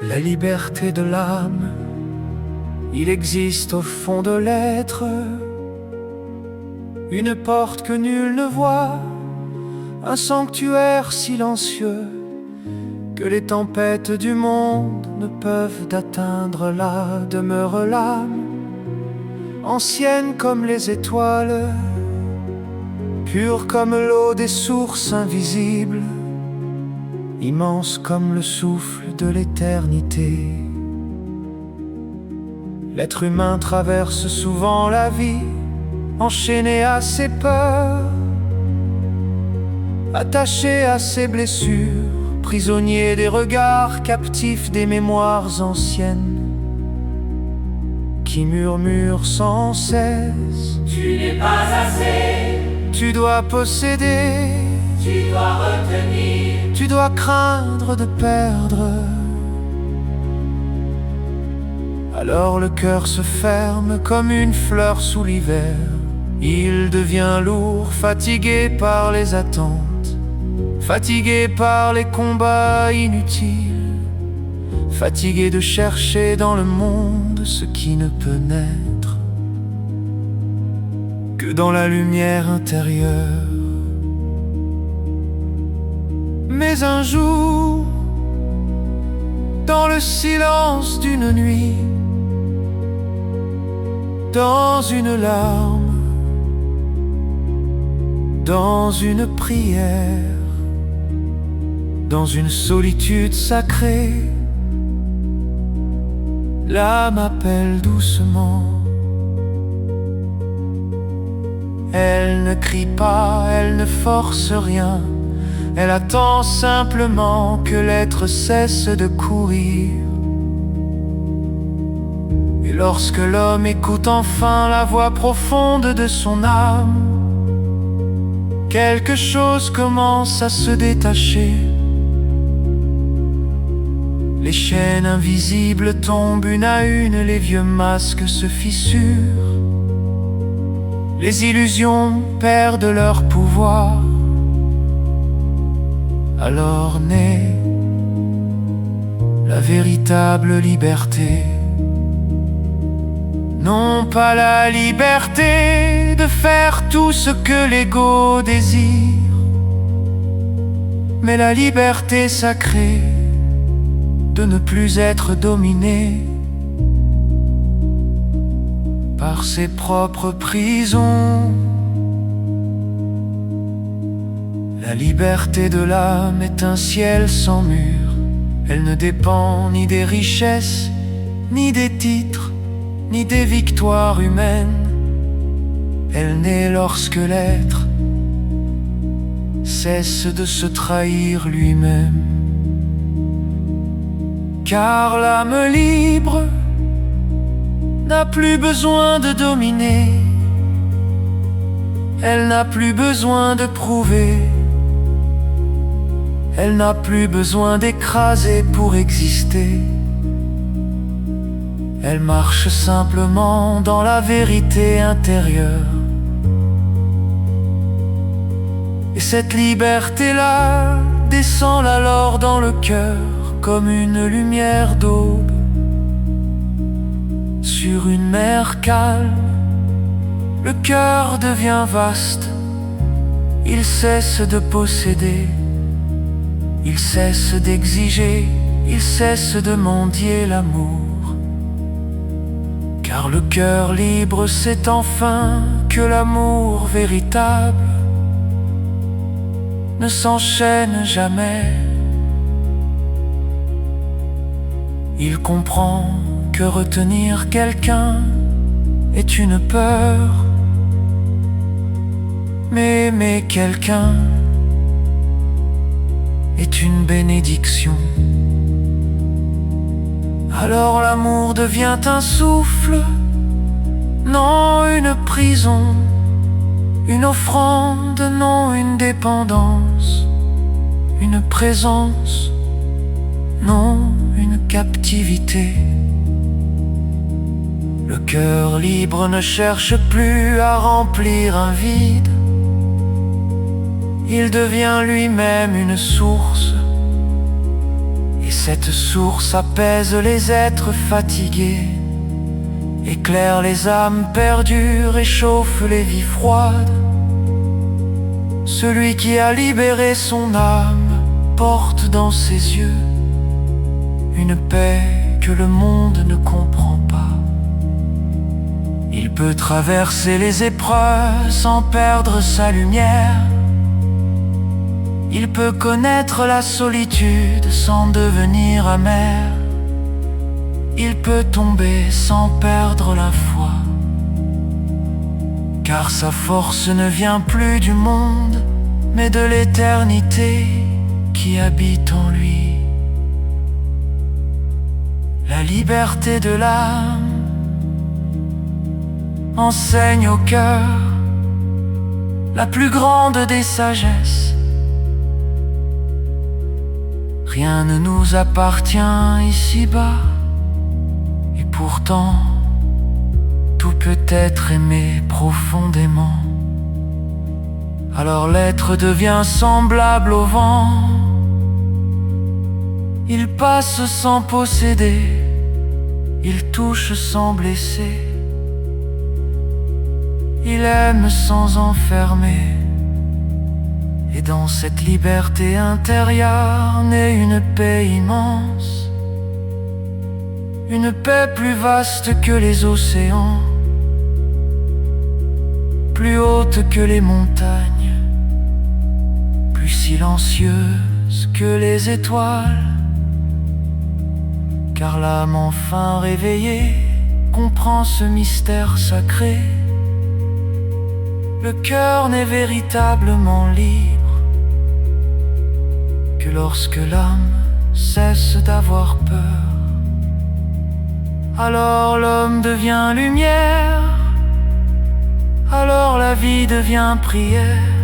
La liberté de l'âme, il existe au fond de l'être une porte que nul ne voit, un sanctuaire silencieux que les tempêtes du monde ne peuvent atteindre. Là demeure l'âme, ancienne comme les étoiles, pure comme l'eau des sources invisibles, immense comme le souffle de l'éternité. L'être humain traverse souvent la vie, enchaîné à ses peurs, attaché à ses blessures, prisonnier des regards captifs des mémoires anciennes qui murmurent sans cesse: tu n'es pas assez, tu dois posséder, tu dois retenir, tu dois craindre de perdre. Alors le cœur se ferme comme une fleur sous l'hiver. Il devient lourd, fatigué par les attentes, fatigué par les combats inutiles, fatigué de chercher dans le monde ce qui ne peut naître que dans la lumière intérieure. Mais un jour, dans le silence d'une nuit, dans une larme, dans une prière, dans une solitude sacrée, l'âme appelle doucement. Elle ne crie pas, elle ne force rien, elle attend simplement que l'être cesse de courir. Et lorsque l'homme écoute enfin la voix profonde de son âme, quelque chose commence à se détacher. Les chaînes invisibles tombent une à une, les vieux masques se fissurent, les illusions perdent leur pouvoir. Alors naît la véritable liberté. Non pas la liberté de faire tout ce que l'ego désire, mais la liberté sacrée de ne plus être dominé par ses propres prisons. La liberté de l'âme est un ciel sans mur. Elle ne dépend ni des richesses, ni des titres, ni des victoires humaines. Elle naît lorsque l'être cesse de se trahir lui-même. Car l'âme libre n'a plus besoin de dominer, elle n'a plus besoin de prouver, elle n'a plus besoin d'écraser pour exister. Elle marche simplement dans la vérité intérieure. Et cette liberté-là descend alors dans le cœur comme une lumière d'aube sur une mer calme. Le cœur devient vaste, il cesse de posséder, il cesse d'exiger, il cesse de mendier l'amour. Car le cœur libre sait enfin que l'amour véritable ne s'enchaîne jamais. Il comprend que retenir quelqu'un est une peur, mais aimer quelqu'un est une bénédiction. Alors l'amour devient un souffle, non une prison, une offrande, non une dépendance, une présence, non une captivité. Le cœur libre ne cherche plus à remplir un vide, il devient lui-même une source. Et Cette source apaise les êtres fatigués, éclaire les âmes perdues, réchauffe les vies froides. Celui qui a libéré son âme porte dans ses yeux une paix que le monde ne comprend pas. Il peut traverser les épreuves sans perdre sa lumière. Il peut connaître la solitude sans devenir amer. Il peut tomber sans perdre la foi, car sa force ne vient plus du monde, mais de l'éternité qui habite en lui. La liberté de l'âme enseigne au cœur la plus grande des sagesses. Rien ne nous appartient ici-bas, et pourtant tout peut être aimé profondément. Alors l'être devient semblable au vent. Il passe sans posséder, il touche sans blesser, il aime sans enfermer. Et dans cette liberté intérieure naît une paix immense, une paix plus vaste que les océans, plus haute que les montagnes, plus silencieuse que les étoiles. Car l'âme enfin réveillée comprend ce mystère sacré. Le cœur n'est véritablement libre que lorsque l'âme cesse d'avoir peur. Alors l'homme devient lumière, alors la vie devient prière,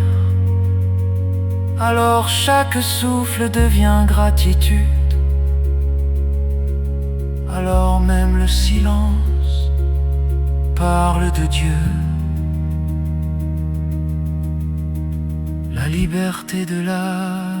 alors chaque souffle devient gratitude, alors même le silence parle de Dieu. La liberté de l'âme